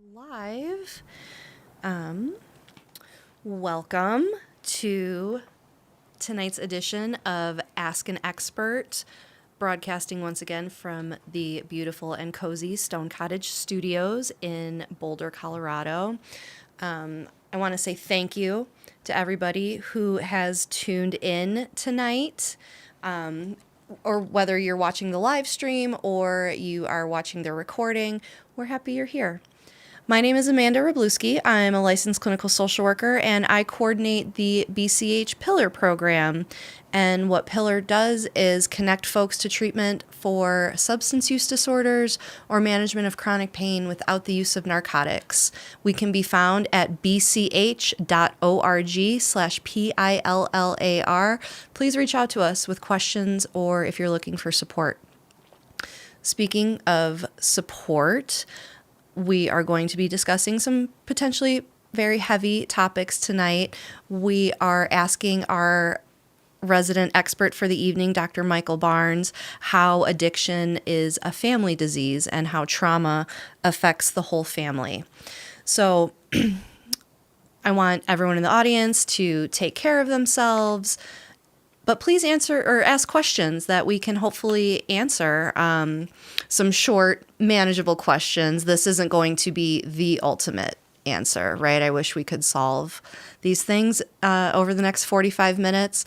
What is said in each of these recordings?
Live. Welcome to tonight's edition of Ask an Expert, broadcasting once again from the beautiful and cozy Stone Cottage Studios in Boulder, Colorado. I want to say thank you to everybody who has tuned in tonight. Or whether you're watching the live stream or you are watching the recording, we're happy you're here. My name is Amanda Wroblewski. I'm a licensed clinical social worker, and I coordinate the BCH Pillar program. And what Pillar does is connect folks to treatment for substance use disorders or management of chronic pain without the use of narcotics. We can be found at bch.org/PILLAR. Please reach out to us with questions or if you're looking for support. Speaking of support, we are going to be discussing some potentially very heavy topics tonight. We are asking our resident expert for the evening, Dr. Michael Barnes, how addiction is a family disease and how trauma affects the whole family. So I want everyone in the audience to take care of themselves, but please answer or ask questions that we can hopefully answer. Some short, manageable questions. This isn't going to be the ultimate answer, right? I wish we could solve these things over the next 45 minutes,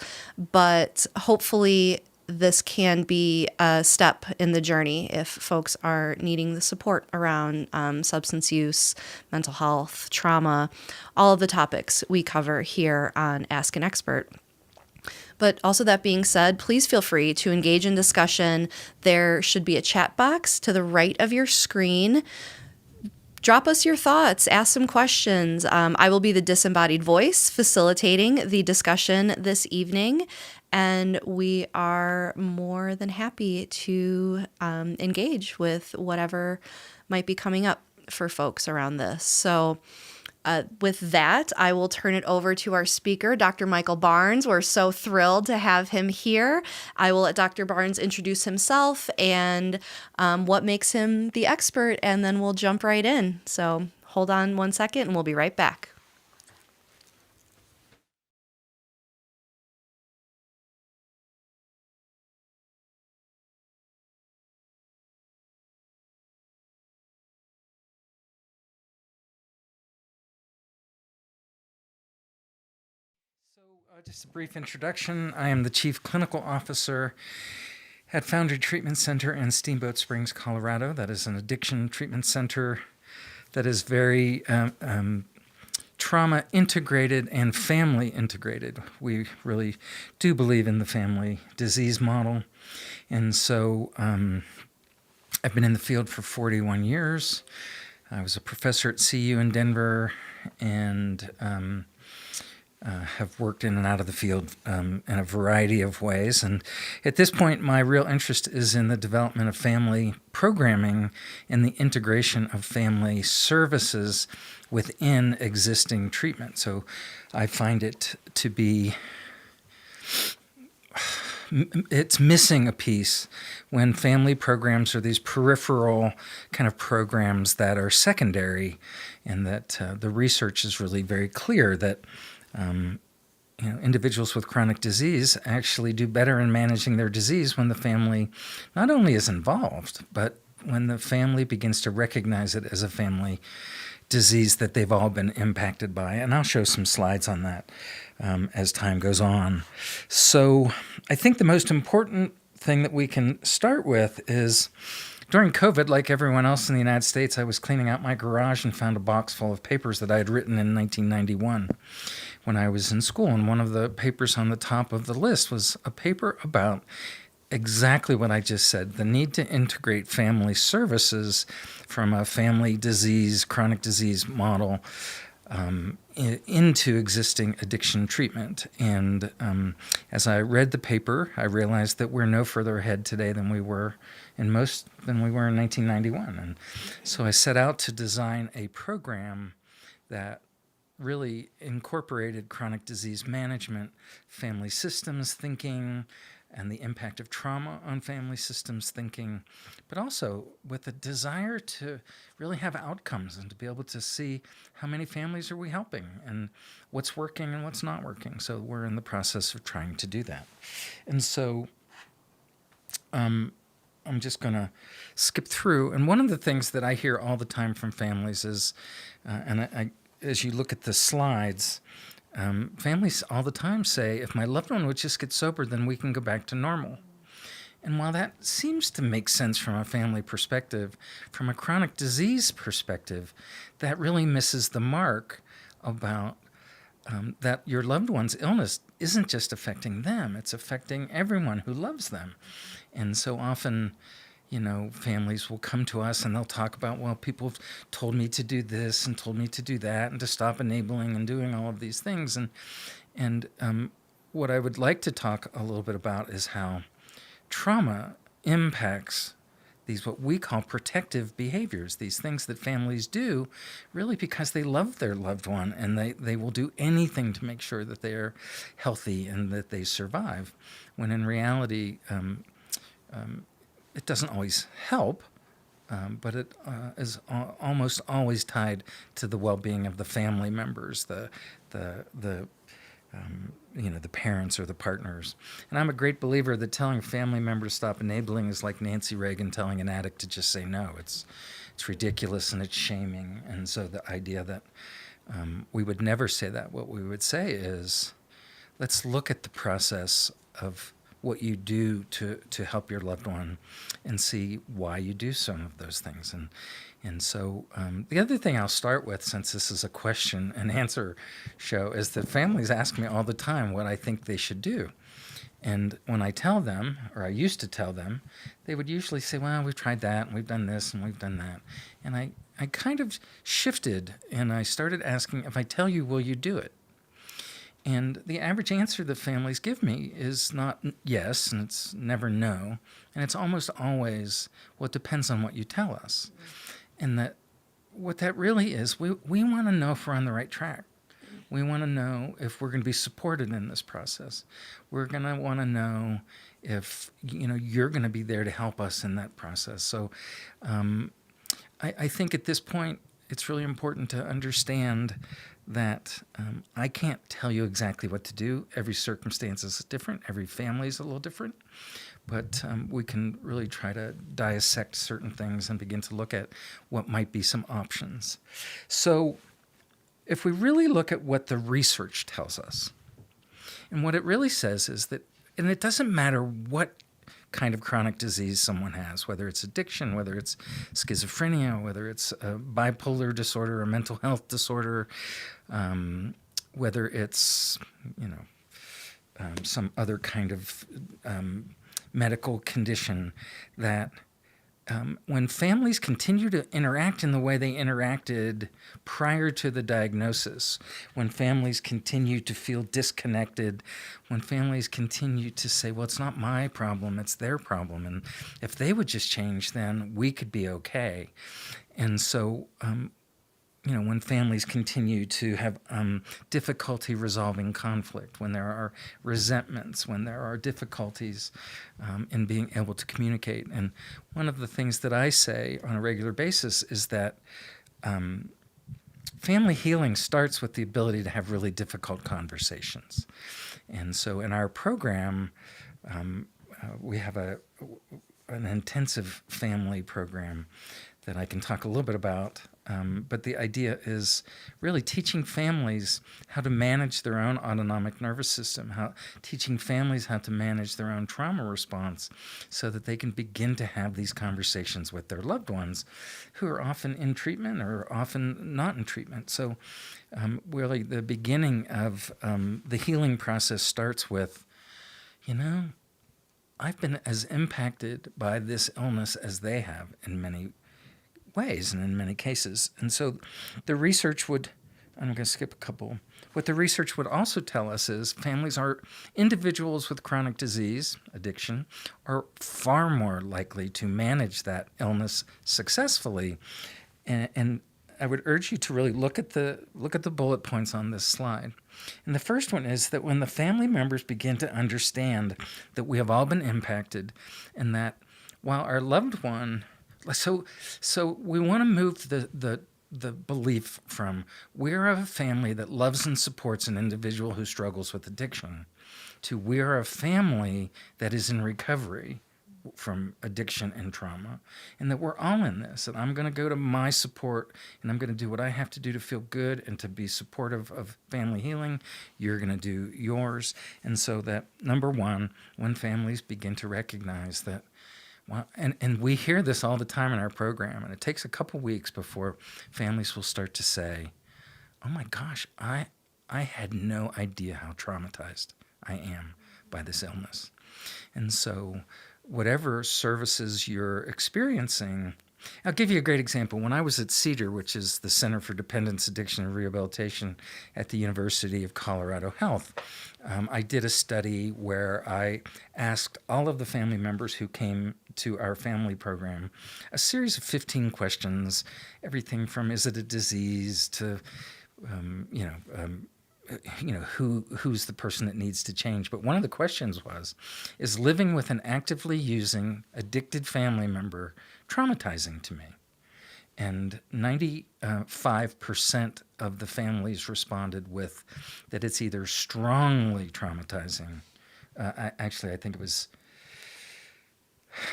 but hopefully this can be a step in the journey if folks are needing the support around substance use, mental health, trauma, all of the topics we cover here on Ask an Expert. But also, that being said, please feel free to engage in discussion. There should be a chat box to the right of your screen. Drop us your thoughts, ask some questions. I will be the disembodied voice facilitating the discussion this evening, and we are more than happy to engage with whatever might be coming up for folks around this. So with that, I will turn it over to our speaker, Dr. Michael Barnes. We're so thrilled to have him here. I will let Dr. Barnes introduce himself and what makes him the expert, and then we'll jump right in. So hold on one second, and we'll be right back. Just a brief introduction. I am the Chief Clinical Officer at Foundry Treatment Center in Steamboat Springs, Colorado. That is an addiction treatment center that is very trauma integrated and family integrated. We really do believe in the family disease model. And so I've been in the field for 41 years. I was a professor at CU in Denver and have worked in and out of the field in a variety of ways. And at this point, my real interest is in the development of family programming and the integration of family services within existing treatment. So I find it to be, it's missing a piece when family programs are these peripheral kind of programs that are secondary, and that the research is really very clear that individuals with chronic disease actually do better in managing their disease when the family not only is involved, but when the family begins to recognize it as a family disease that they've all been impacted by. And I'll show some slides on that as time goes on. So I think the most important thing that we can start with is during COVID, like everyone else in the United States, I was cleaning out my garage and found a box full of papers that I had written in 1991 when I was in school. And one of the papers on the top of the list was a paper about exactly what I just said, the need to integrate family services from a family disease, chronic disease model into existing addiction treatment. And as I read the paper, I realized that we're no further ahead today than we were in 1991. And so I set out to design a program that really incorporated chronic disease management, family systems thinking, and the impact of trauma on family systems thinking, but also with a desire to really have outcomes and to be able to see how many families are we helping and what's working and what's not working. So we're in the process of trying to do that. And so I'm just going to skip through. And one of the things that I hear all the time from families is, as you look at the slides, families all the time say, if my loved one would just get sober, then we can go back to normal. And while that seems to make sense from a family perspective, from a chronic disease perspective, that really misses the mark about that your loved one's illness isn't just affecting them, it's affecting everyone who loves them. And so often, families will come to us and they'll talk about, well, people have told me to do this and told me to do that and to stop enabling and doing all of these things. And what I would like to talk a little bit about is how trauma impacts these what we call protective behaviors, these things that families do really because they love their loved one and they will do anything to make sure that they are healthy and that they survive, when in reality it doesn't always help, but it is almost always tied to the well-being of the family members, the parents or the partners. And I'm a great believer that telling a family member to stop enabling is like Nancy Reagan telling an addict to just say no. It's ridiculous and it's shaming. And so the idea that we would never say that, what we would say is, let's look at the process of what you do to help your loved one and see why you do some of those things. And so the other thing I'll start with, since this is a question and answer show, is that families ask me all the time what I think they should do. And when I tell them, or I used to tell them, they would usually say, well, we've tried that, and we've done this, and we've done that. And I kind of shifted, and I started asking, if I tell you, will you do it? And the average answer that families give me is not yes, and it's never no. And it's almost always, well, it depends on what you tell us. And that what that really is, we want to know if we're on the right track. We want to know if we're going to be supported in this process. We're going to want to know if you're going to be there to help us in that process. So I think at this point, it's really important to understand that I can't tell you exactly what to do. Every circumstance is different. Every family is a little different. But we can really try to dissect certain things and begin to look at what might be some options. So if we really look at what the research tells us, and what it really says is that, and it doesn't matter what kind of chronic disease someone has, whether it's addiction, whether it's schizophrenia, whether it's a bipolar disorder, a mental health disorder, whether it's some other kind of medical condition, that when families continue to interact in the way they interacted prior to the diagnosis, when families continue to feel disconnected, when families continue to say, well, it's not my problem, it's their problem, and if they would just change, then we could be okay. And so when families continue to have difficulty resolving conflict, when there are resentments, when there are difficulties in being able to communicate. And one of the things that I say on a regular basis is that family healing starts with the ability to have really difficult conversations. And so in our program, we have an intensive family program that I can talk a little bit about. But the idea is really teaching families how to manage their own autonomic nervous system, teaching families how to manage their own trauma response so that they can begin to have these conversations with their loved ones who are often in treatment or often not in treatment. So really the beginning of the healing process starts with, I've been as impacted by this illness as they have in many ways and in many cases. And so the research would, I'm going to skip a couple. What the research would also tell us is individuals with chronic disease, addiction, are far more likely to manage that illness successfully. And I would urge you to really look at the bullet points on this slide. And the first one is that when the family members begin to understand that we have all been impacted, and that while our loved one, so we want to move the belief from we're a family that loves and supports an individual who struggles with addiction to we're a family that is in recovery from addiction and trauma, and that we're all in this. And I'm going to go to my support, and I'm going to do what I have to do to feel good and to be supportive of family healing. You're going to do yours. And so that, number one, when families begin to recognize that, well, and we hear this all the time in our program, and it takes a couple weeks before families will start to say, oh my gosh, I had no idea how traumatized I am by this illness. And so whatever services you're experiencing, I'll give you a great example. When I was at CEDAR, which is the Center for Dependence, Addiction, and Rehabilitation at the University of Colorado Health, I did a study where I asked all of the family members who came to our family program a series of 15 questions, everything from is it a disease to, who's the person that needs to change. But one of the questions was, is living with an actively using, addicted family member traumatizing to me? And 95% of the families responded with that it's either strongly traumatizing. I think it was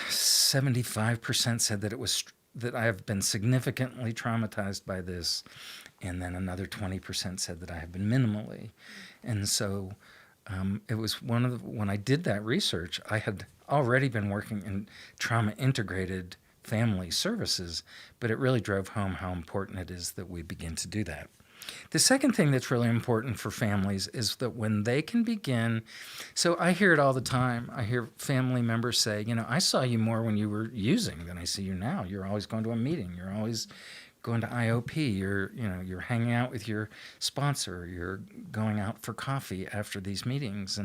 75% said that it was that I have been significantly traumatized by this, and then another 20% said that I have been minimally. And so it was when I did that research, I had already been working in trauma-integrated family services, but it really drove home how important it is that we begin to do that. The second thing that's really important for families is that when they can begin, so I hear it all the time. I hear family members say, I saw you more when you were using than I see you now. You're always going to a meeting. You're always going to IOP. You're hanging out with your sponsor. You're going out for coffee after these meetings.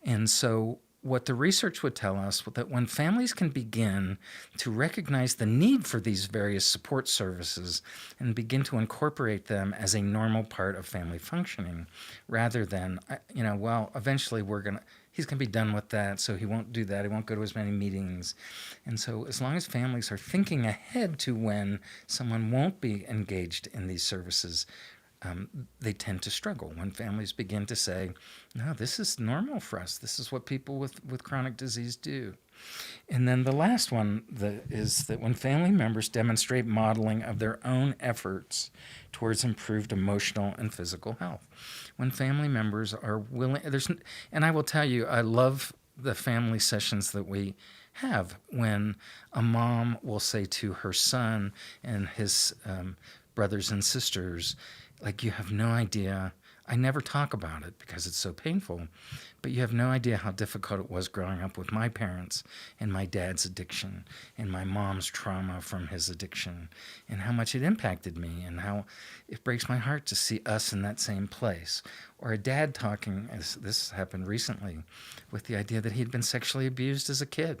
And so what the research would tell us was that when families can begin to recognize the need for these various support services and begin to incorporate them as a normal part of family functioning, rather than, eventually he's going to be done with that, so he won't do that. He won't go to as many meetings. And so as long as families are thinking ahead to when someone won't be engaged in these services, they tend to struggle. When families begin to say, no, this is normal for us. This is what people with chronic disease do. And then the last one is that when family members demonstrate modeling of their own efforts towards improved emotional and physical health. When family members are willing, and I will tell you, I love the family sessions that we have when a mom will say to her son and his brothers and sisters, like, you have no idea. I never talk about it because it's so painful, but you have no idea how difficult it was growing up with my parents and my dad's addiction and my mom's trauma from his addiction and how much it impacted me and how it breaks my heart to see us in that same place. Or a dad talking, as this happened recently, with the idea that he'd been sexually abused as a kid,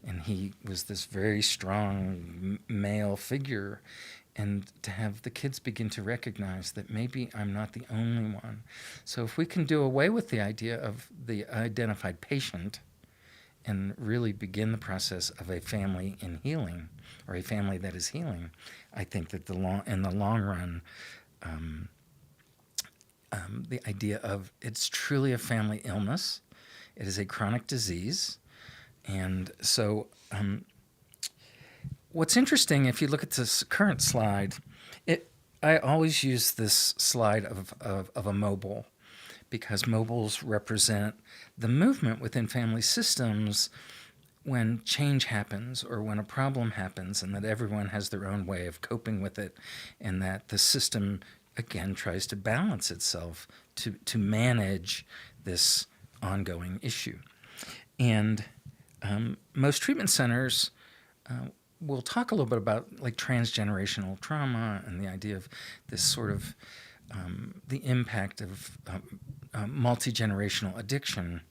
and he was this very strong male figure. And to have the kids begin to recognize that maybe I'm not the only one. So if we can do away with the idea of the identified patient and really begin the process of a family in healing, or a family that is healing, I think that in the long run, the idea of it's truly a family illness. It is a chronic disease. And so what's interesting, if you look at this current slide, I always use this slide of a mobile, because mobiles represent the movement within family systems when change happens or when a problem happens, and that everyone has their own way of coping with it, and that the system, again, tries to balance itself to manage this ongoing issue. And most treatment centers we'll talk a little bit about like transgenerational trauma and the idea of this sort of the impact of multi-generational addiction.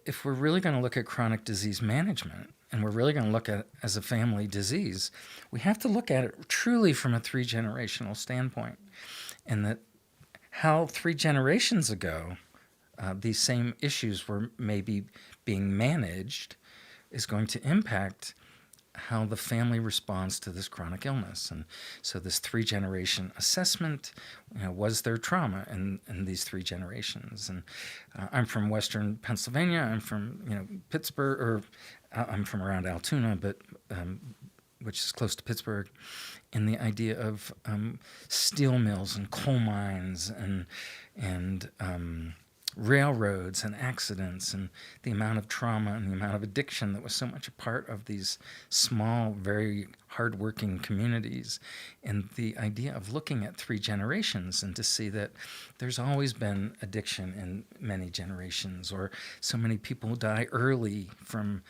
If we're really going to look at chronic disease management, and we're really going to look at it as a family disease, we have to look at it truly from a 3-generational standpoint. And that how 3 generations ago these same issues were maybe being managed is going to impact how the family responds to this chronic illness. And so this 3-generation assessment, was there trauma in these 3 generations? And I'm from Western Pennsylvania. I'm from, Pittsburgh, or I'm from around Altoona, but which is close to Pittsburgh. And the idea of steel mills and coal mines and railroads and accidents, and the amount of trauma and the amount of addiction that was so much a part of these small, very hardworking communities, and the idea of looking at 3 generations and to see that there's always been addiction in many generations, or so many people die early from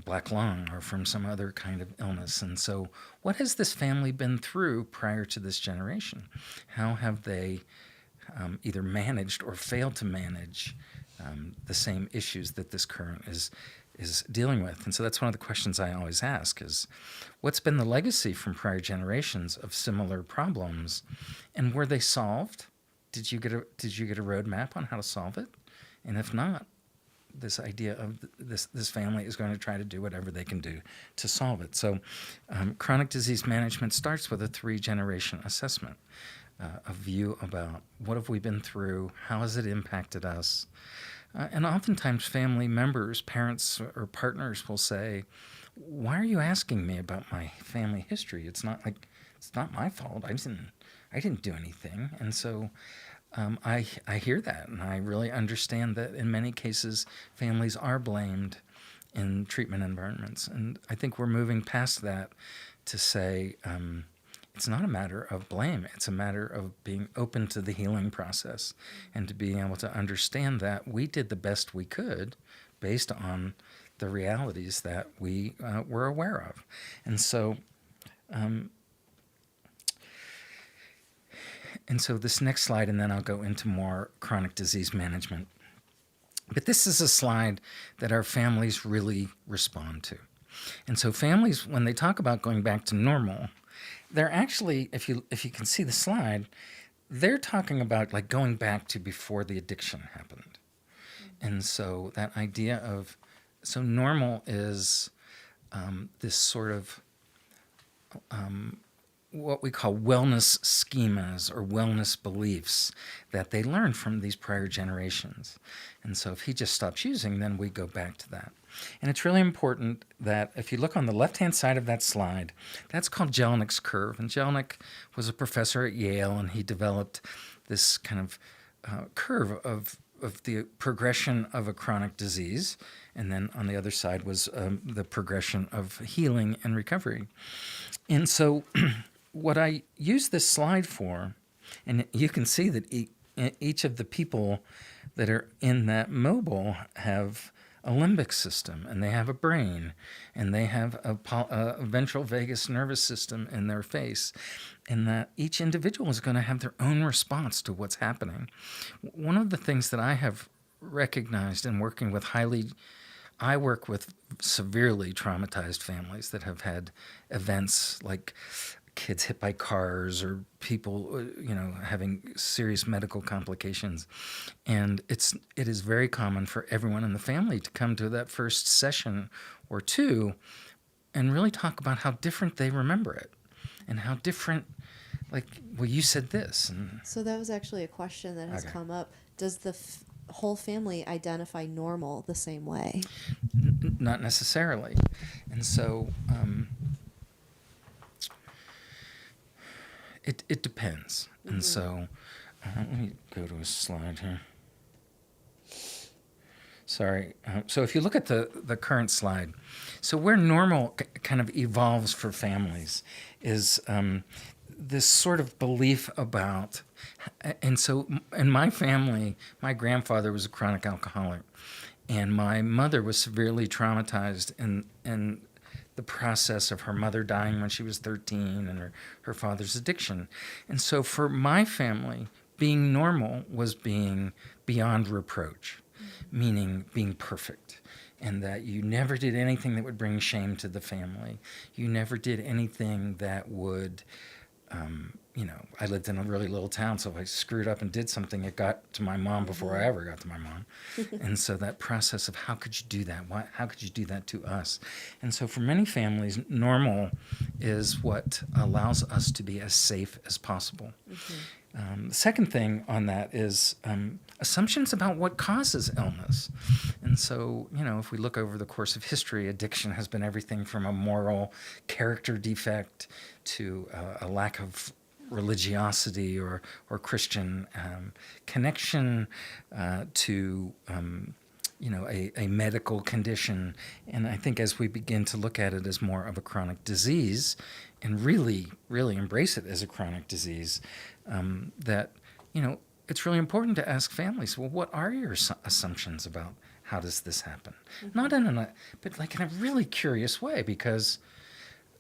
black lung or from some other kind of illness. And so what has this family been through prior to this generation? How have they either managed or failed to manage the same issues that this current is dealing with? And so that's one of the questions I always ask is, what's been the legacy from prior generations of similar problems, and were they solved? Did you get a roadmap on how to solve it? And if not, this idea of this family is going to try to do whatever they can do to solve it. So chronic disease management starts with a 3-generation assessment. A view about what have we been through, how has it impacted us. And oftentimes family members, parents or partners will say, why are you asking me about my family history? It's not my fault. I didn't do anything. And so I hear that, and I really understand that in many cases families are blamed in treatment environments. And I think we're moving past that to say, it's not a matter of blame. It's a matter of being open to the healing process and to being able to understand that we did the best we could based on the realities that we were aware of. And so this next slide, and then I'll go into more chronic disease management. But this is a slide that our families really respond to. And so families, when they talk about going back to normal, they're actually, if you can see the slide, they're talking about like going back to before the addiction happened. And so that idea of, so normal is this sort of what we call wellness schemas or wellness beliefs that they learned from these prior generations. And so if he just stops using, then we go back to that. And it's really important that if you look on the left-hand side of that slide, that's called Jellick's curve. And Jellick was a professor at Yale, and he developed this kind of curve of the progression of a chronic disease. And then on the other side was the progression of healing and recovery. And so what I use this slide for, and you can see that each of the people that are in that mobile have a limbic system, and they have a brain, and they have a ventral vagus nervous system in their face, and that each individual is going to have their own response to what's happening. One of the things that I have recognized in working with I work with severely traumatized families that have had events like kids hit by cars or people, having serious medical complications. And it is very common for everyone in the family to come to that first session or two and really talk about how different they remember it and how different, you said this. And so that was actually a question that has come up. Does the whole family identify normal the same way? Not necessarily. And so it depends. Mm-hmm. And so let me go to a slide here. Sorry. So if you look at the current slide, so where normal kind of evolves for families is this sort of belief about, and so in my family, my grandfather was a chronic alcoholic, and my mother was severely traumatized in the process of her mother dying when she was 13 and her father's addiction. And so for my family, being normal was being beyond reproach, meaning being perfect, and that you never did anything that would bring shame to the family. You never did anything that would, I lived in a really little town, so if I screwed up and did something, it got to my mom before I ever got to my mom. And so that process of how could you do that? How could you do that to us? And so for many families, normal is what allows us to be as safe as possible. The second thing on that is assumptions about what causes illness. And so, if we look over the course of history, addiction has been everything from a moral character defect to a lack of religiosity or Christian connection to a medical condition. And I think as we begin to look at it as more of a chronic disease and really, really embrace it as a chronic disease, that, it's really important to ask families, well, what are your assumptions about how does this happen? Not but like in a really curious way, because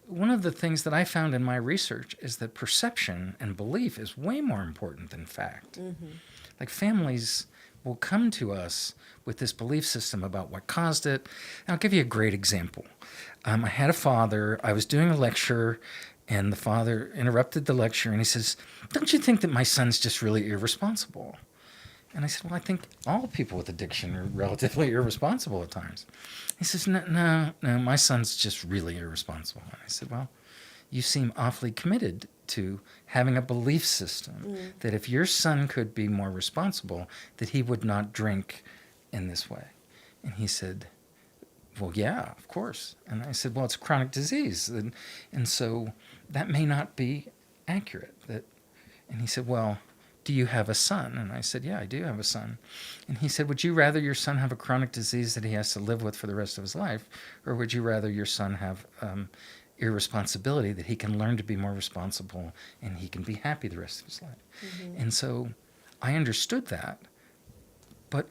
one of the things that I found in my research is that perception and belief is way more important than fact. Like families will come to us with this belief system about what caused it. And I'll give you a great example. I had a father, I was doing a lecture, and the father interrupted the lecture, and he says, "Don't you think that my son's just really irresponsible?" And I said, "Well, I think all people with addiction are relatively irresponsible at times." He says, no, my son's just really irresponsible. And I said, "Well, you seem awfully committed to having a belief system that if your son could be more responsible, that he would not drink in this way." And he said, "Well, yeah, of course." And I said, "Well, it's a chronic disease. And so that may not be accurate." And he said, "Well, do you have a son?" And I said, "Yeah, I do have a son." And he said, "Would you rather your son have a chronic disease that he has to live with for the rest of his life, or would you rather your son have irresponsibility that he can learn to be more responsible and he can be happy the rest of his life?" And so I understood that. But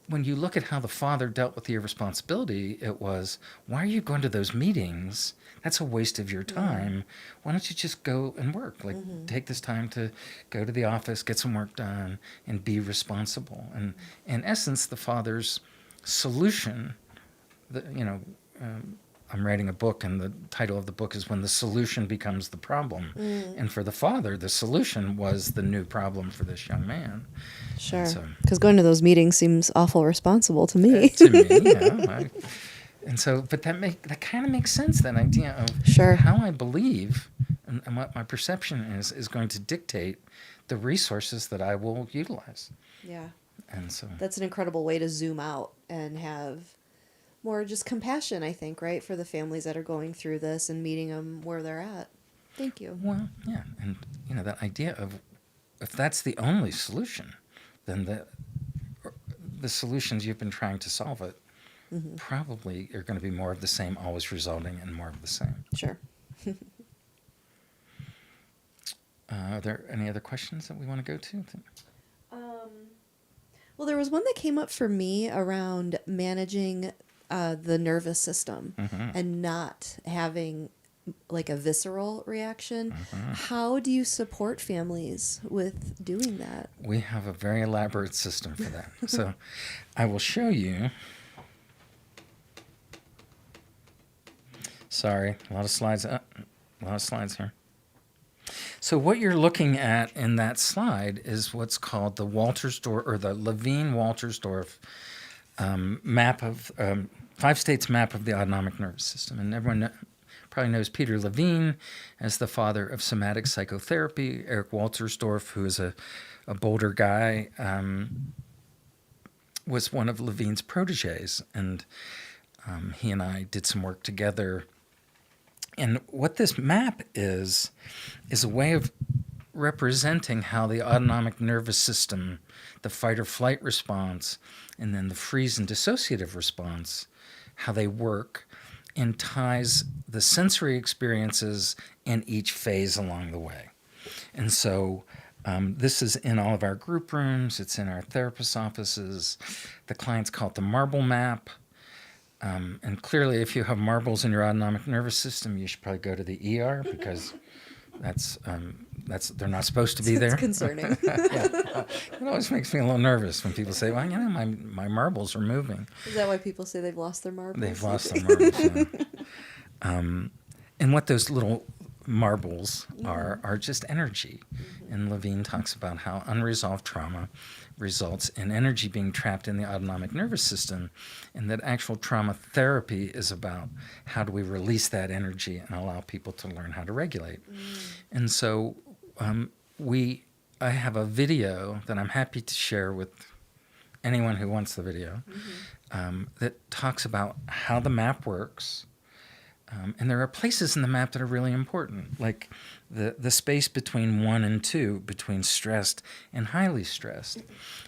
when you look at how the father dealt with the irresponsibility, it was, why are you going to those meetings? That's a waste of your time. Why don't you just go and work? Take this time to go to the office, get some work done, and be responsible. And in essence, the father's solution, I'm writing a book, and the title of the book is When the Solution Becomes the Problem. And for the father, the solution was the new problem for this young man. Sure. Because going to those meetings seems awful responsible to me. To me, yeah. But that kind of makes sense, that idea of how I believe and what my perception is going to dictate the resources that I will utilize. Yeah. And so that's an incredible way to zoom out and have more just compassion, I think, right, for the families that are going through this and meeting them where they're at. Thank you. Well, yeah. And, that idea of if that's the only solution, then the solutions you've been trying to solve it probably are going to be more of the same, always resulting in more of the same. Sure. Are there any other questions that we want to go to? Well, there was one that came up for me around managing the nervous system and not having like a visceral reaction. How do you support families with doing that? We have a very elaborate system for that. So I will show you. Sorry, a lot of slides here. So what you're looking at in that slide is what's called the Wolterstorff, or the Levine-Wolterstorff map of 5 states map of the autonomic nervous system. And everyone probably knows Peter Levine as the father of somatic psychotherapy. Eric Wolterstorff, who is a Boulder guy, was one of Levine's proteges, and he and I did some work together. And what this map is a way of representing how the autonomic nervous system, the fight or flight response, and then the freeze and dissociative response, how they work, and ties the sensory experiences in each phase along the way. And so this is in all of our group rooms. It's in our therapist's offices. The clients call it the marble map. And clearly, if you have marbles in your autonomic nervous system, you should probably go to the ER, because that's they're not supposed to be there. It's concerning. Yeah. It always makes me a little nervous when people say, "Well, my marbles are moving." Is that why people say they've lost their marbles? They've lost their marbles. Yeah. And what those little marbles are just energy. And Levine talks about how unresolved trauma results in energy being trapped in the autonomic nervous system, and that actual trauma therapy is about how do we release that energy and allow people to learn how to regulate. And so I have a video that I'm happy to share with anyone who wants the video that talks about how the map works. And there are places in the map that are really important, like the space between 1 and 2, between stressed and highly stressed,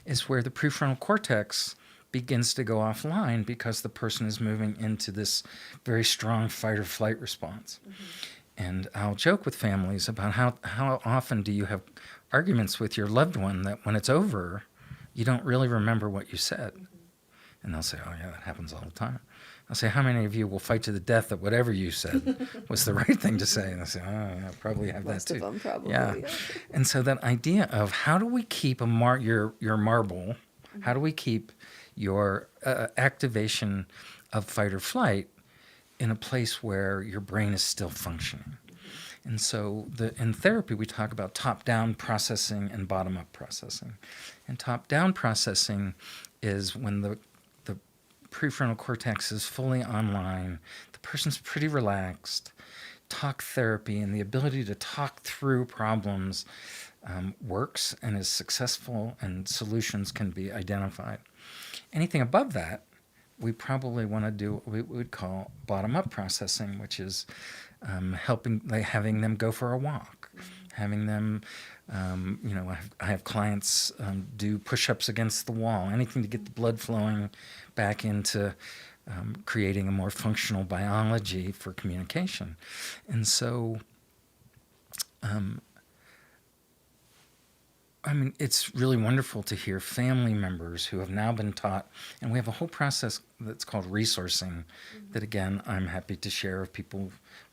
is where the prefrontal cortex begins to go offline because the person is moving into this very strong fight or flight response. And I'll joke with families about how often do you have arguments with your loved one that when it's over, you don't really remember what you said. And they'll say, oh, yeah, that happens all the time. I'll say, how many of you will fight to the death that whatever you said was the right thing to say? And they'll say, oh, yeah, probably have Most that too. of them probably. Yeah. And so that idea of how do we keep your marble, how do we keep your activation of fight or flight in a place where your brain is still functioning? And so in therapy, we talk about top-down processing and bottom-up processing. And top-down processing is when the prefrontal cortex is fully online, the person's pretty relaxed, talk therapy and the ability to talk through problems works and is successful, and solutions can be identified. Anything above that, we probably want to do what we would call bottom-up processing, which is having them go for a walk, having them, I have clients do push-ups against the wall, anything to get the blood flowing back into creating a more functional biology for communication. And so, it's really wonderful to hear family members who have now been taught, and we have a whole process that's called resourcing that, again, I'm happy to share. If people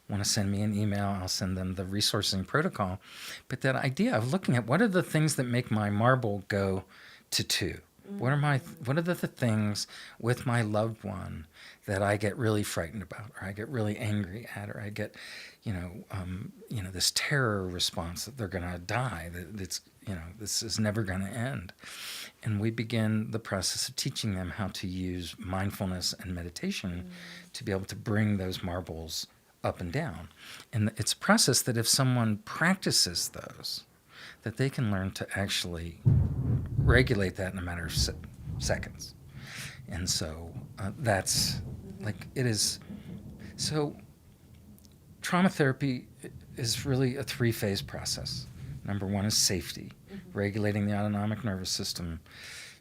want to send me an email, I'll send them the resourcing protocol. But that idea of looking at what are the things that make my marble go to 2? What are the things with my loved one that I get really frightened about, or I get really angry at, or I get, this terror response that they're going to die, that this is never going to end. And we begin the process of teaching them how to use mindfulness and meditation to be able to bring those marbles up and down. And it's a process that if someone practices those, that they can learn to actually regulate that in a matter of seconds. And so that's like it is. So trauma therapy is really a 3-phase process. Number 1 is safety, regulating the autonomic nervous system,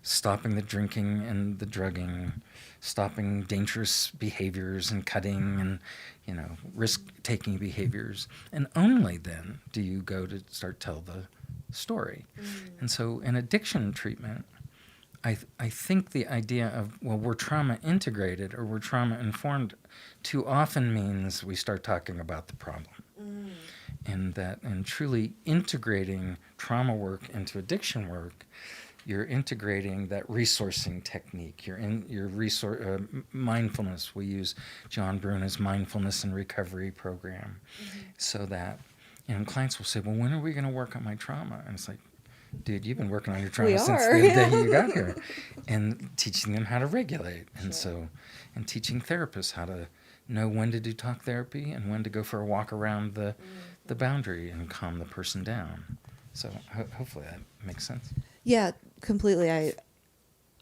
stopping the drinking and the drugging, stopping dangerous behaviors and cutting and, risk-taking behaviors. And only then do you go to start tell the story. And so in addiction treatment, I think the idea of, we're trauma integrated or we're trauma informed too often means we start talking about the problem. And truly integrating trauma work into addiction work, you're integrating that resourcing technique. You're in your mindfulness. We use John Bruna's mindfulness and recovery program, so that clients will say, well, when are we going to work on my trauma? And it's like, dude, you've been working on your trauma since the day you got here. And teaching them how to regulate. And and teaching therapists how to know when to do talk therapy and when to go for a walk around the boundary and calm the person down. So hopefully that makes sense. Yeah, completely.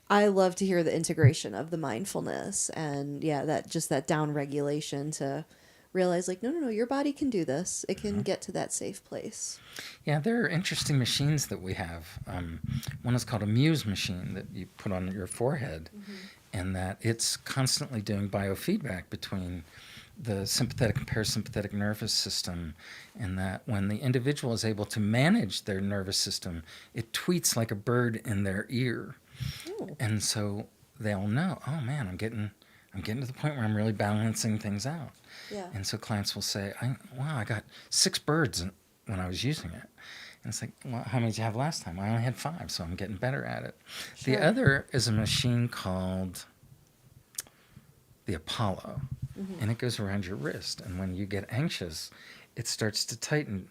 I love to hear the integration of the mindfulness and that down regulation to realize no, your body can do this. It can get to that safe place. Yeah, there are interesting machines that we have. One is called a Muse machine that you put on your forehead, and that it's constantly doing biofeedback between the sympathetic and parasympathetic nervous system, and that when the individual is able to manage their nervous system, it tweets like a bird in their ear. Ooh. And so they'll know, oh man, I'm getting to the point where I'm really balancing things out. Yeah. And so clients will say, I got 6 birds when I was using it. And it's like, well, how many did you have last time? I only had 5, so I'm getting better at it. Sure. The other is a machine called the Apollo, and it goes around your wrist. And when you get anxious, it starts to tighten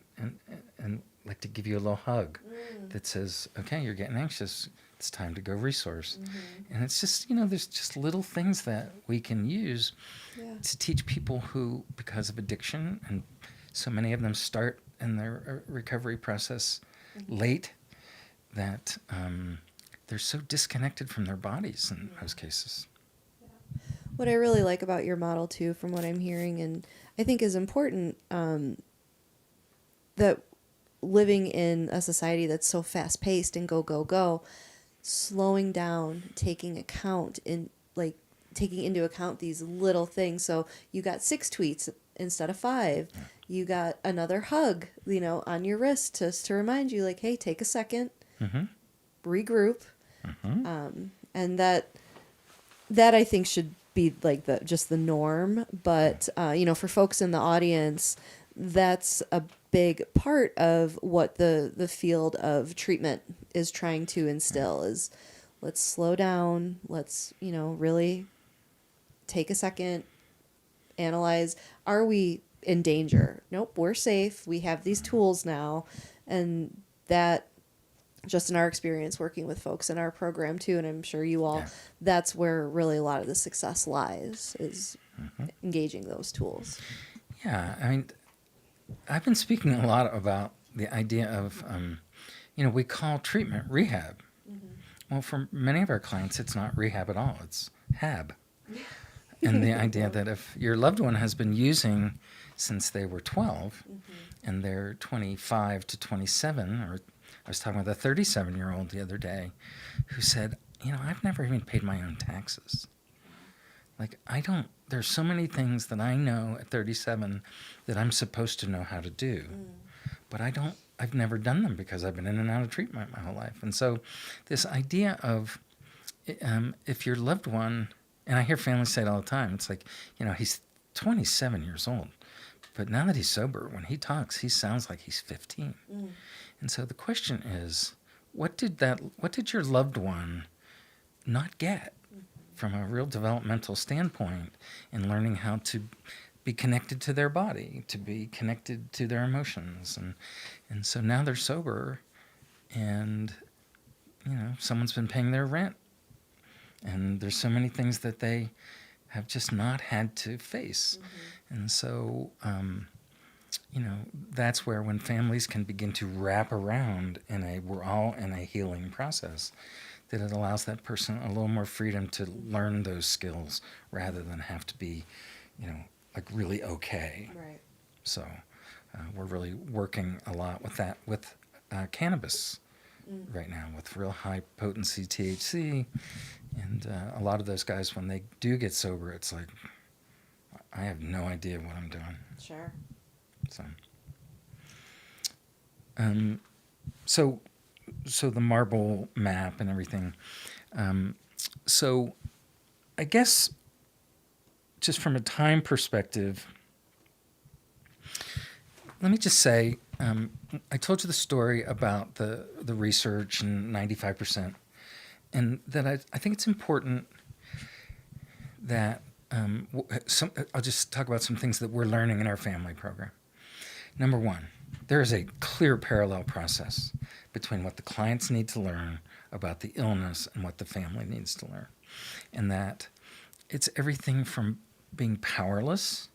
and like to give you a little hug that says, okay, you're getting anxious. It's time to go resource. And it's just, there's just little things that we can use to teach people who, because of addiction, and so many of them start in their recovery process late, that they're so disconnected from their bodies in most cases. What I really like about your model, too, from what I'm hearing, and I think is important, that living in a society that's so fast-paced and go, go, go, slowing down, taking into account these little things. So you got 6 tweets instead of 5. You got another hug, on your wrist to remind you, like, hey, take a second, regroup. And that I think should be like just the norm. But, for folks in the audience, that's a big part of what the field of treatment is trying to instill is let's slow down. Let's, really take a second, analyze. Are we in danger? Nope, we're safe. We have these tools now. And that, just in our experience working with folks in our program too, and I'm sure you all, that's where really a lot of the success lies, is engaging those tools. Yeah, I mean, I've been speaking a lot about the idea of, we call treatment rehab. Well, for many of our clients, it's not rehab at all. It's HAB. And the idea that if your loved one has been using since they were 12 and they're 25 to 27, or I was talking with a 37-year-old the other day who said, I've never even paid my own taxes. Like, there's so many things that I know at 37 that I'm supposed to know how to do, but I've never done them because I've been in and out of treatment my whole life. And so this idea of if your loved one, and I hear families say it all the time, it's like, he's 27 years old, but now that he's sober, when he talks, he sounds like he's 15. And so the question is, what did your loved one not get from a real developmental standpoint in learning how to be connected to their body, to be connected to their emotions? And so now they're sober and, someone's been paying their rent. And there's so many things that they have just not had to face. And so, that's where when families can begin to wrap around we're all in a healing process, that it allows that person a little more freedom to learn those skills rather than have to be, like really okay. Right. So we're really working a lot with that, with cannabis right now, with real high potency THC. And a lot of those guys, when they do get sober, it's like, I have no idea what I'm doing. Sure. So the marble map and everything. So I guess just from a time perspective, let me just say, I told you the story about the research and 95%, and that I think it's important that I'll just talk about some things that we're learning in our family program. Number one, there is a clear parallel process between what the clients need to learn about the illness and what the family needs to learn. And that it's everything from being powerless,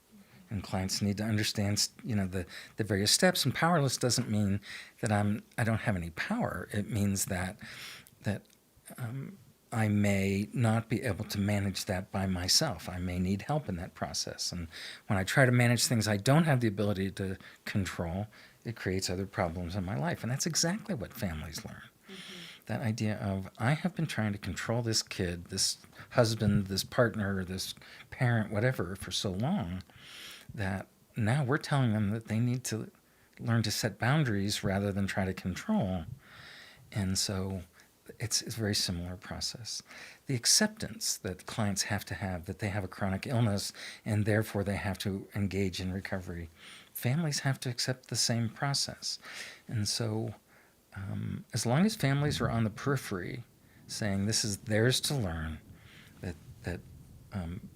and clients need to understand, the various steps. And powerless doesn't mean that I don't have any power. It means that I may not be able to manage that by myself. I may need help in that process. And when I try to manage things I don't have the ability to control, it creates other problems in my life. And that's exactly what families learn. That idea of, I have been trying to control this kid, this husband, this partner, this parent, whatever, for so long, that now we're telling them that they need to learn to set boundaries rather than try to control. And so it's a very similar process. The acceptance that clients have to have that they have a chronic illness and therefore they have to engage in recovery. Families have to accept the same process. And so as long as families are on the periphery saying this is theirs to learn, that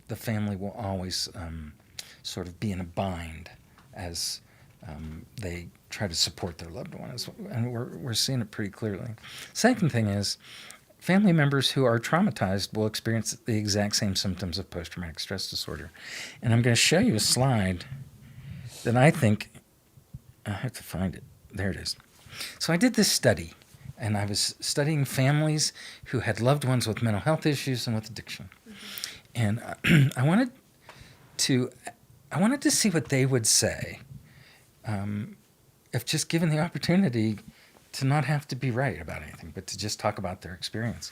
the family will always sort of be in a bind as they try to support their loved ones, and we're seeing it pretty clearly. Second thing is, family members who are traumatized will experience the exact same symptoms of post-traumatic stress disorder. And I'm going to show you a slide that I think, I have to find it. There it is. So I did this study, and I was studying families who had loved ones with mental health issues and with addiction. And I wanted to see what they would say if just given the opportunity to not have to be right about anything, but to just talk about their experience.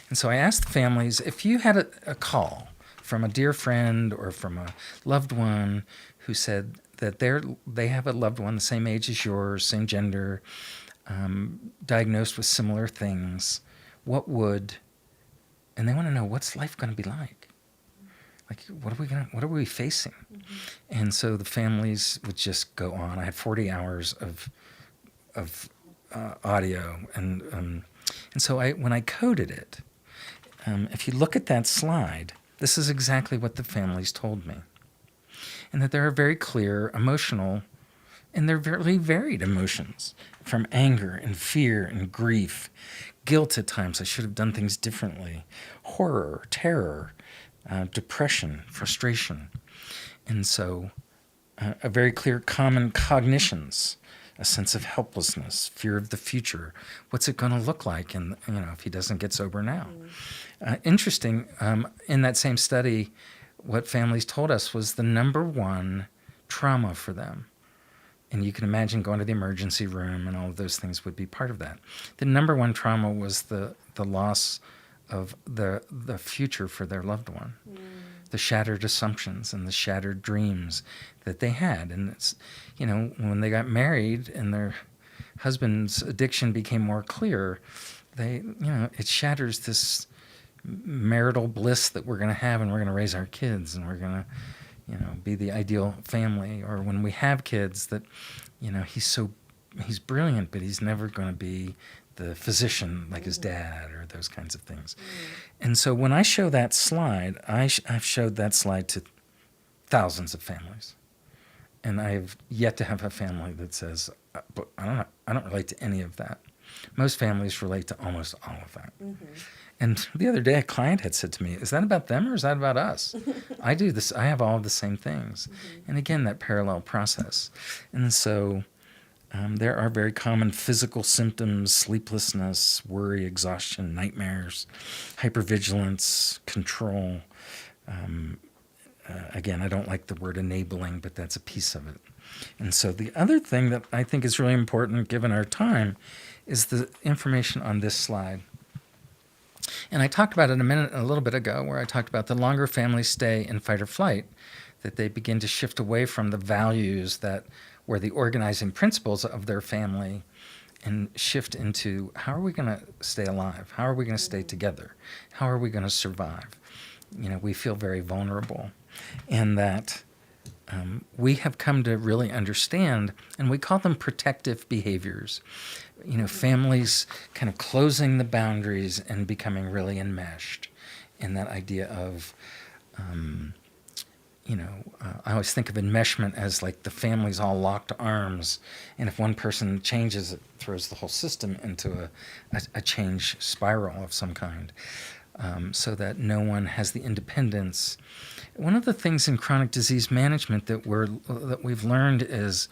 And so I asked the families, if you had a call from a dear friend or from a loved one who said that they have a loved one the same age as yours, same gender, diagnosed with similar things, and they want to know, what's life going to be like? Like, what are we facing? Mm-hmm. And so the families would just go on. I had 40 hours of audio, and so when I coded it, if you look at that slide, this is exactly what the families told me, and that there are very clear emotional, and they're very varied emotions, from anger and fear and grief, guilt at times, I should have done things differently, horror, terror, depression, frustration. And so a very clear common cognitions, a sense of helplessness, fear of the future. What's it going to look like if he doesn't get sober now? Interesting, in that same study, what families told us was the number one trauma for them. And you can imagine going to the emergency room and all of those things would be part of that. The number one trauma was the loss of the future for their loved one, the shattered assumptions and the shattered dreams that they had. And it's, when they got married and their husband's addiction became more clear, it shatters this marital bliss that we're going to have, and we're going to raise our kids, and we're going to, be the ideal family. Or when we have kids, that, he's brilliant, but he's never going to be the physician like his dad, or those kinds of things. And so when I show that slide, I've showed that slide to thousands of families. And I have yet to have a family that says, but I don't relate to any of that. Most families relate to almost all of that. Mm-hmm. And the other day, a client had said to me, is that about them or is that about us? I do this. I have all of the same things. Mm-hmm. And again, that parallel process. And so there are very common physical symptoms: sleeplessness, worry, exhaustion, nightmares, hypervigilance, control. Again, I don't like the word enabling, but that's a piece of it. And so the other thing that I think is really important, given our time, is the information on this slide. And I talked about it a little bit ago, where I talked about the longer families stay in fight or flight, that they begin to shift away from the values that were the organizing principles of their family, and shift into, how are we going to stay alive? How are we going to stay together? How are we going to survive? We feel very vulnerable. And that we have come to really understand, and we call them protective behaviors. Families kind of closing the boundaries and becoming really enmeshed in that idea of, I always think of enmeshment as like the family's all locked arms, and if one person changes, it throws the whole system into a change spiral of some kind, so that no one has the independence. One of the things in chronic disease management that we've learned is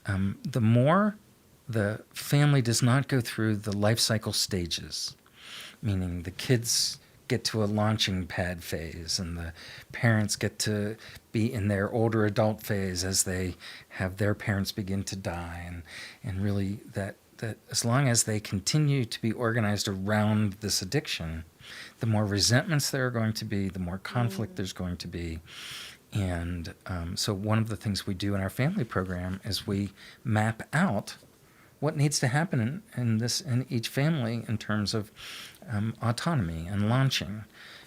the more the family does not go through the life cycle stages, meaning the kids get to a launching pad phase and the parents get to be in their older adult phase as they have their parents begin to die, and really that as long as they continue to be organized around this addiction, the more resentments there are going to be, the more conflict there's going to be. And so one of the things we do in our family program is we map out what needs to happen in each family in terms of autonomy and launching.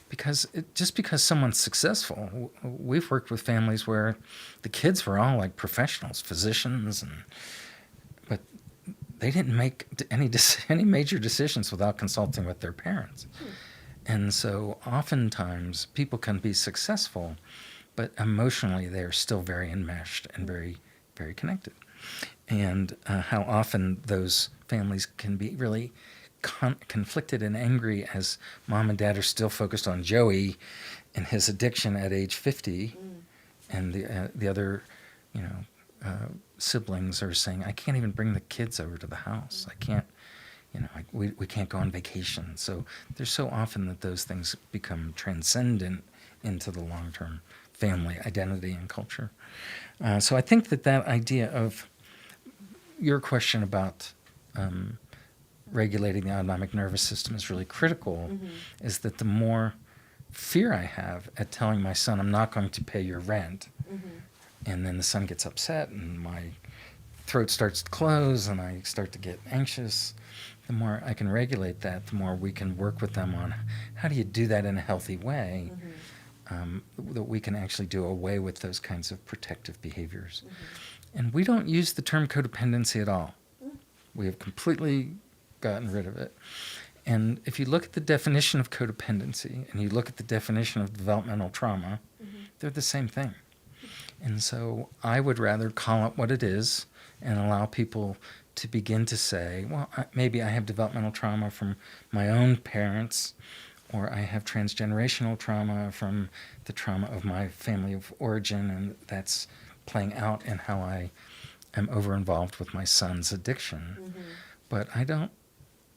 Because just because someone's successful, we've worked with families where the kids were all like professionals, physicians, but they didn't make any major decisions without consulting with their parents. And so oftentimes people can be successful, but emotionally they're still very enmeshed and very, very connected. and how often those families can be really conflicted and angry as mom and dad are still focused on Joey and his addiction at age 50, and the other, siblings are saying, I can't even bring the kids over to the house. I can't, we can't go on vacation. So there's so often that those things become transcendent into the long-term family identity and culture. So I think that idea of your question about regulating the autonomic nervous system is really critical, is that the more fear I have at telling my son, I'm not going to pay your rent, and then the son gets upset and my throat starts to close and I start to get anxious, the more I can regulate that, the more we can work with them on how do you do that in a healthy way, that we can actually do away with those kinds of protective behaviors. And we don't use the term codependency at all. We have completely gotten rid of it. And if you look at the definition of codependency and you look at the definition of developmental trauma, they're the same thing. And so I would rather call it what it is and allow people to begin to say, well, maybe I have developmental trauma from my own parents, or I have transgenerational trauma from the trauma of my family of origin, and that's playing out in how I am over-involved with my son's addiction. But I don't,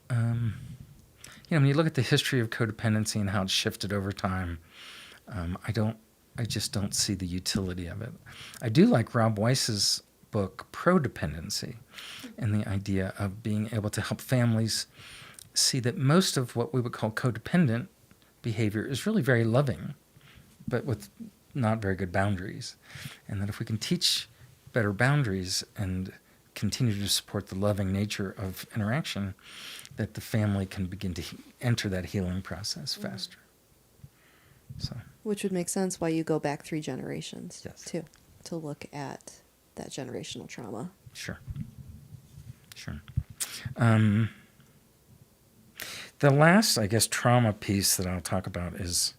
when you look at the history of codependency and how it's shifted over time, I just don't see the utility of it. I do like Rob Weiss's book, Pro-Dependency, and the idea of being able to help families see that most of what we would call codependent behavior is really very loving, but with not very good boundaries. And that if we can teach better boundaries and continue to support the loving nature of interaction, that the family can begin to enter that healing process faster. So, which would make sense why you go back 3 generations, yes, too, to look at that generational trauma. Sure. The last, I guess, trauma piece that I'll talk about is,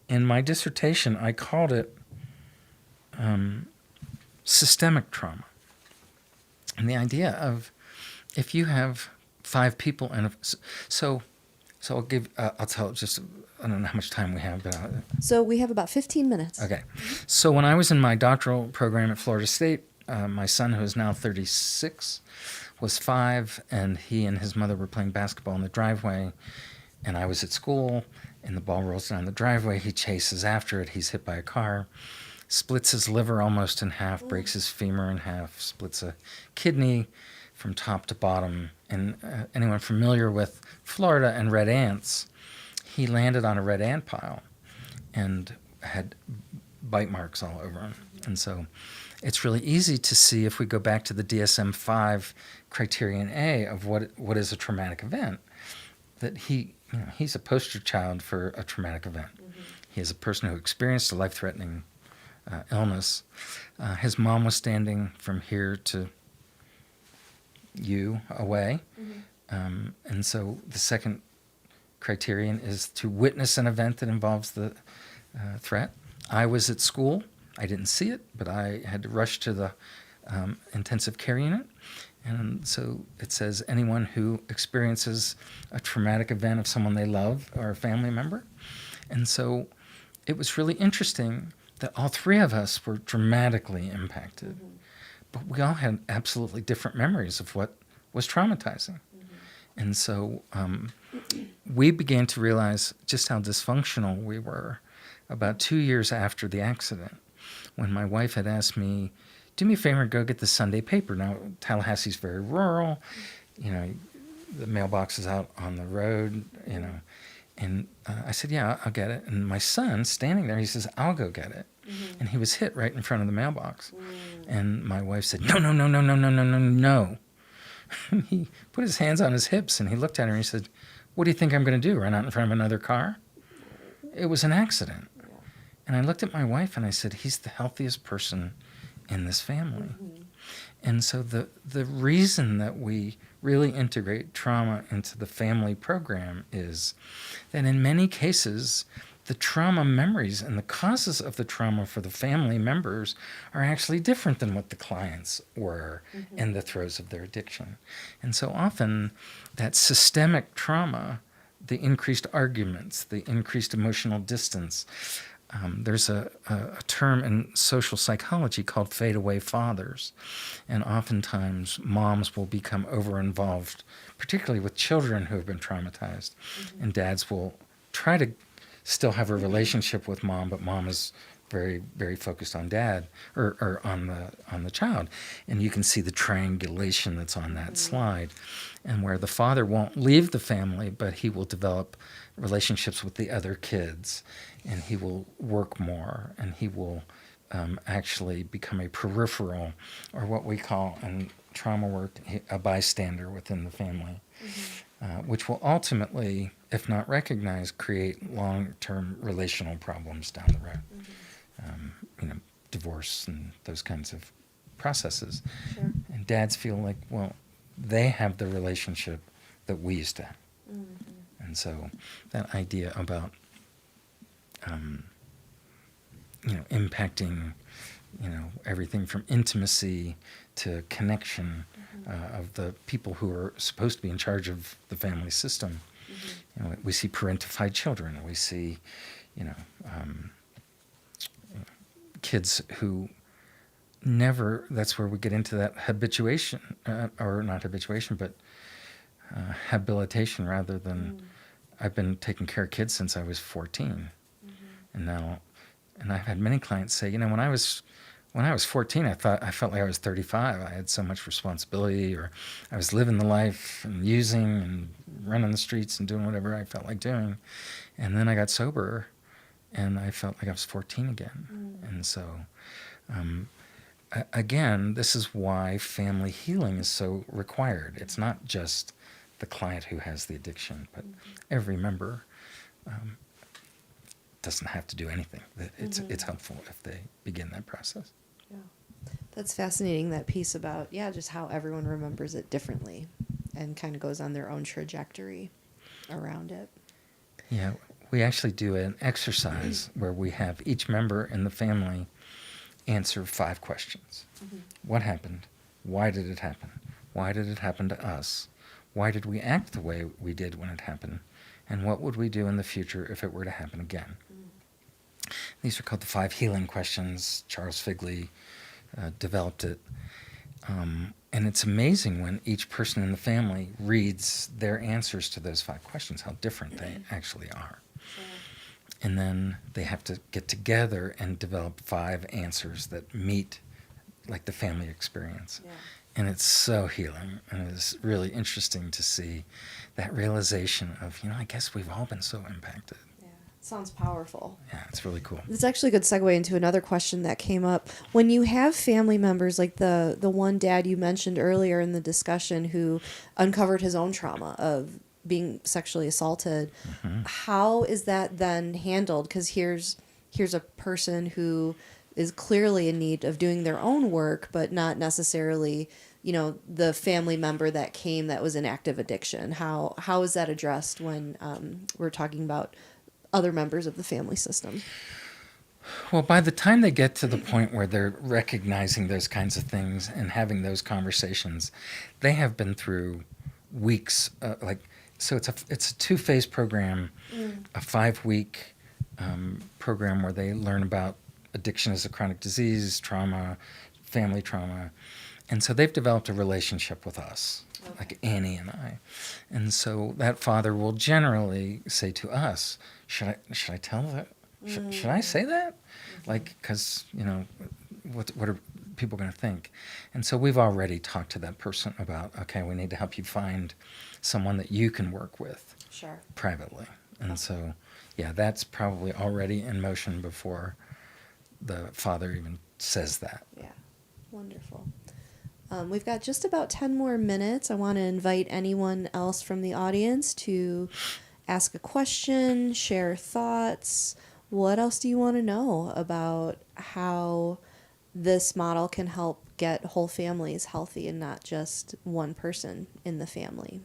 in my dissertation, I called it systemic trauma. And the idea of, if you have 5 people, and so I'll tell just, I don't know how much time we have, but so we have about 15 minutes. Okay. So when I was in my doctoral program at Florida State, my son, who is now 36, was 5, and he and his mother were playing basketball in the driveway, and I was at school, and the ball rolls down the driveway. He chases after it. He's hit by a car, splits his liver almost in half, breaks his femur in half, splits a kidney from top to bottom. And anyone familiar with Florida and red ants, he landed on a red ant pile and had bite marks all over him. And so it's really easy to see, if we go back to the DSM-5 criterion A of what is a traumatic event, that he's a poster child for a traumatic event. He is a person who experienced a life-threatening illness. His mom was standing from here to you away. And so the second criterion is to witness an event that involves the threat. I was at school. I didn't see it, but I had to rush to the intensive care unit. And so it says anyone who experiences a traumatic event of someone they love or a family member. And so it was really interesting that all 3 of us were dramatically impacted. But we all had absolutely different memories of what was traumatizing. And so we began to realize just how dysfunctional we were about 2 years after the accident, when my wife had asked me, do me a favor and go get the Sunday paper. Now, Tallahassee's very rural, the mailbox is out on the road, And I said, yeah, I'll get it. And my son, standing there, he says, I'll go get it. And he was hit right in front of the mailbox. And my wife said, no. He put his hands on his hips and he looked at her and he said, what do you think I'm going to do, run out in front of another car? It was an accident. And I looked at my wife and I said, he's the healthiest person in this family. And so the reason that we really integrate trauma into the family program is that in many cases, the trauma memories and the causes of the trauma for the family members are actually different than what the clients were in the throes of their addiction. And so often that systemic trauma, the increased arguments, the increased emotional distance, there's a term in social psychology called fadeaway fathers. And oftentimes moms will become over-involved, particularly with children who have been traumatized. And dads will try to still have a relationship with mom, but mom is very, very focused on dad or on the child. And you can see the triangulation that's on that slide, and where the father won't leave the family, but he will develop relationships with the other kids, and he will work more, and he will actually become a peripheral, or what we call in trauma work, a bystander within the family, which will ultimately, if not recognized, create long-term relational problems down the road. Divorce and those kinds of processes. Sure. And dads feel like, well, they have the relationship that we used to have. And so that idea about, impacting, everything from intimacy to connection of the people who are supposed to be in charge of the family system. We see parentified children. We see, kids who never, that's where we get into that habituation, or not habituation, but habilitation rather than, I've been taking care of kids since I was 14. And I've had many clients say, when I was 14, I felt like I was 35. I had so much responsibility, or I was living the life and using and running the streets and doing whatever I felt like doing. And then I got sober, and I felt like I was 14 again. And so, again, this is why family healing is so required. It's not just the client who has the addiction, but every member doesn't have to do anything. It's helpful if they begin that process. Yeah. That's fascinating, that piece about, just how everyone remembers it differently and kind of goes on their own trajectory around it. Yeah, we actually do an exercise where we have each member in the family answer 5 questions. What happened? Why did it happen? Why did it happen to us? Why did we act the way we did when it happened? And what would we do in the future if it were to happen again? These are called the 5 healing questions. Charles Figley developed it. And it's amazing when each person in the family reads their answers to those 5 questions, how different they actually are. And then they have to get together and develop 5 answers that meet like the family experience. And it's so healing, and it's really interesting to see that realization of, I guess we've all been so impacted. Sounds powerful. Yeah, it's really cool. It's actually a good segue into another question that came up. When you have family members, like the one dad you mentioned earlier in the discussion who uncovered his own trauma of being sexually assaulted, how is that then handled? Because here's a person who is clearly in need of doing their own work, but not necessarily, the family member that came that was in active addiction. How is that addressed when we're talking about other members of the family system? Well, by the time they get to the point where they're recognizing those kinds of things and having those conversations, they have been through weeks. So it's a 2-phase program, a 5-week program where they learn about addiction as a chronic disease, trauma, family trauma. And so they've developed a relationship with us, like Annie and I. And so that father will generally say to us, should I tell that? Should I say that? Because, what are people going to think? And so we've already talked to that person about, okay, we need to help you find someone that you can work with privately. And so, that's probably already in motion before the father even says that. Yeah, wonderful. We've got just about 10 more minutes. I want to invite anyone else from the audience to ask a question, share thoughts. What else do you want to know about how this model can help get whole families healthy and not just one person in the family?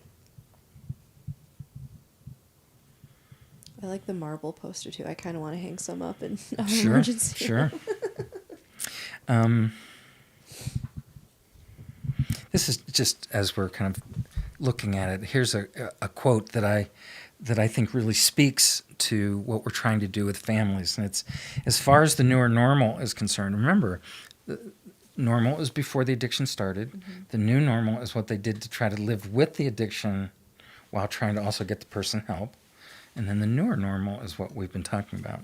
I like the marble poster too. I kind of want to hang some up in an Sure, emergency. sure. This is just as we're kind of looking at it. Here's a quote that I think really speaks to what we're trying to do with families, and it's, as far as the newer normal is concerned. Remember, normal is before the addiction started. Mm-hmm. The new normal is what they did to try to live with the addiction while trying to also get the person help. And then the newer normal is what we've been talking about.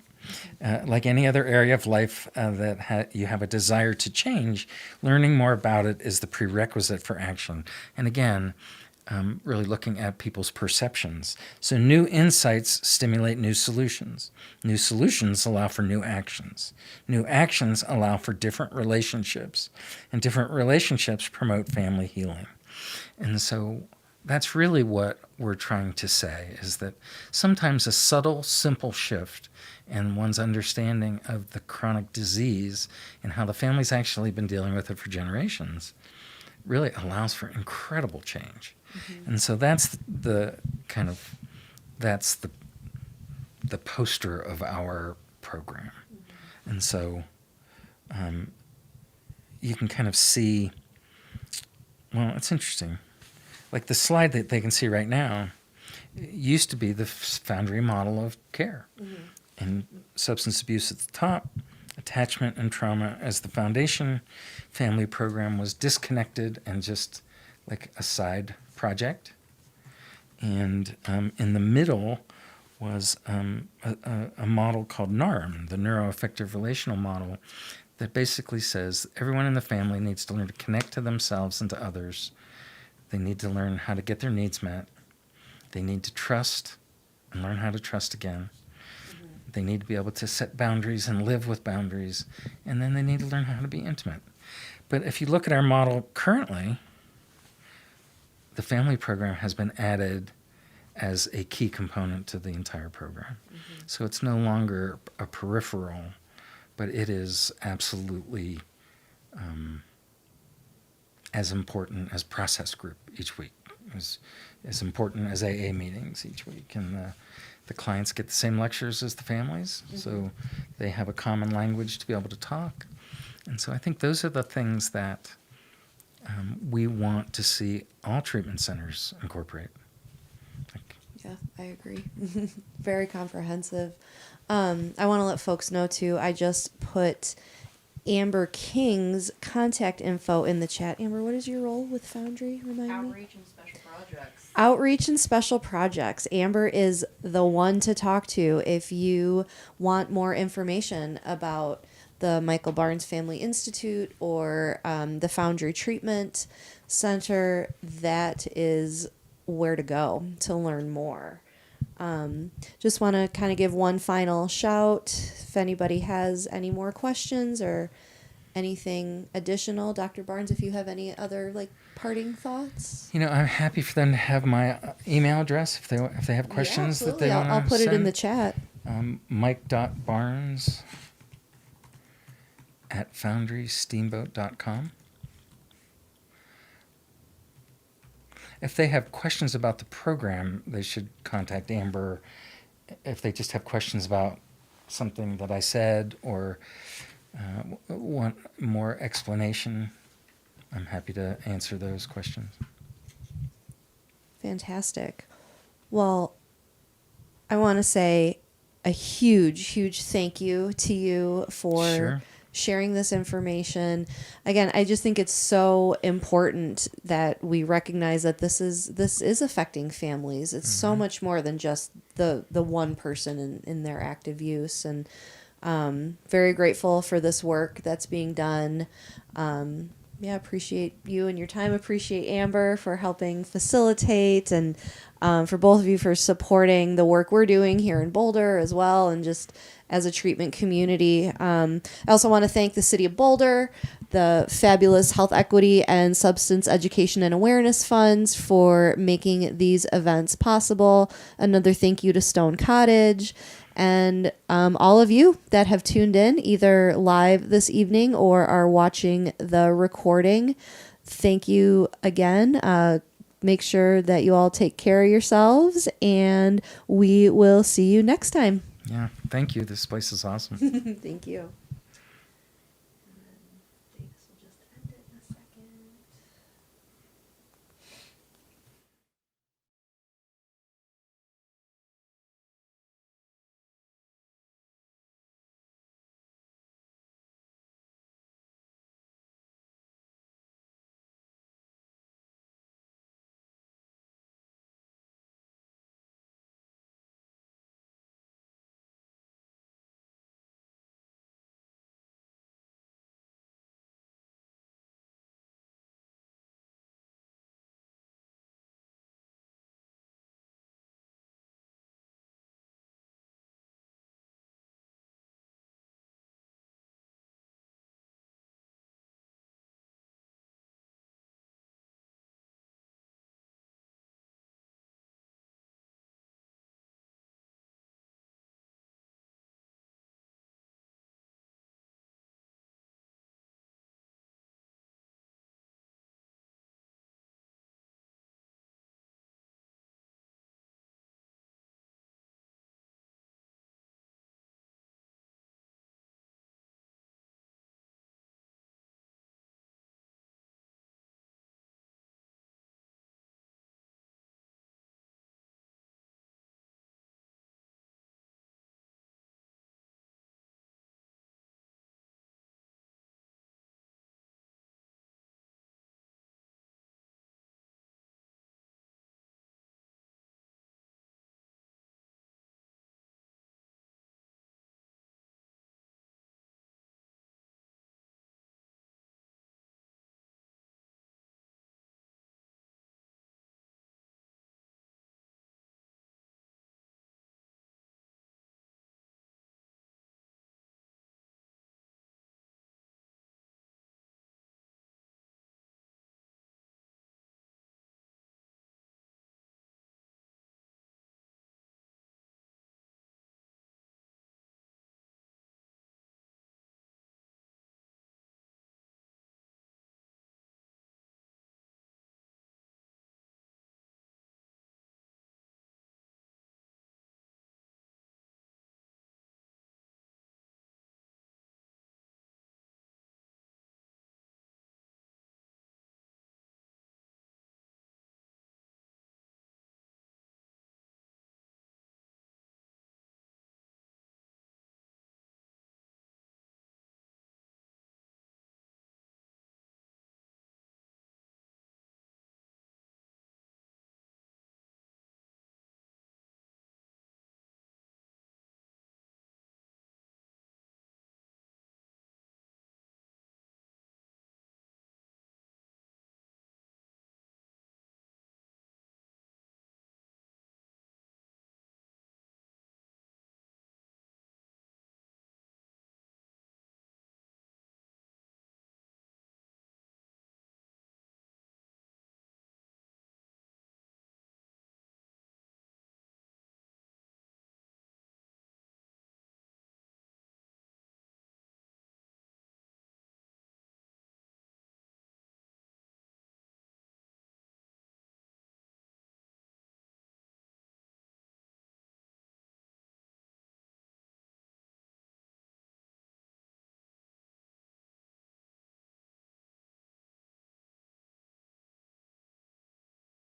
Like any other area of life that you have a desire to change, learning more about it is the prerequisite for action. And again, really looking at people's perceptions. So new insights stimulate new solutions. New solutions allow for new actions. New actions allow for different relationships. And different relationships promote family healing. And so that's really what we're trying to say, is that sometimes a subtle, simple shift in one's understanding of the chronic disease and how the family's actually been dealing with it for generations really allows for incredible change. Mm-hmm. And so that's the poster of our program. Mm-hmm. And so you can kind of see, well, it's interesting. Like the slide that they can see right now used to be the Foundry model of care. Mm-hmm. And substance abuse at the top, attachment and trauma as the foundation. Family program was disconnected and just like a side project. And in the middle was a model called NARM, the Neuroaffective Relational Model, that basically says everyone in the family needs to learn to connect to themselves and to others. They need to learn how to get their needs met. They need to trust and learn how to trust again. Mm-hmm. They need to be able to set boundaries and live with boundaries. And then they need to learn how to be intimate. But if you look at our model currently, the family program has been added as a key component to the entire program. Mm-hmm. So it's no longer a peripheral, but it is absolutely as important as process group each week, as important as AA meetings each week. And the clients get the same lectures as the families, mm-hmm. so they have a common language to be able to talk. And so I think those are the things that we want to see all treatment centers incorporate. Yeah, I agree. Very comprehensive. I want to let folks know, too, I just put Amber King's contact info in the chat. Amber, what is your role with Foundry? Remind me. Outreach and special projects. Outreach and special projects. Amber is the one to talk to if you want more information about the Michael Barnes Family Institute or the Foundry Treatment Center. That is where to go to learn more. Just want to kind of give one final shout. If anybody has any more questions or anything additional, Dr. Barnes, if you have any other parting thoughts. I'm happy for them to have my email address if they have questions that they want to send. I'll put it in the chat. Mike.barnes@foundrysteamboat.com. If they have questions about the program, they should contact Amber. If they just have questions about something that I said or want more explanation, I'm happy to answer those questions. Fantastic. Well, I want to say a huge, huge thank you to you for sharing this information. Again, I just think it's so important that we recognize that this is affecting families. It's mm-hmm. so much more than just the one person in their active use. And very grateful for this work that's being done. Appreciate you and your time. Appreciate Amber for helping facilitate, and for both of you for supporting the work we're doing here in Boulder as well, and just as a treatment community. I also want to thank the City of Boulder, the fabulous Health Equity and Substance Education and Awareness Funds for making these events possible. Another thank you to Stone Cottage, and all of you that have tuned in either live this evening or are watching the recording. Thank you again. Make sure that you all take care of yourselves, and we will see you next time. Yeah. Thank you. This place is awesome. Thank you.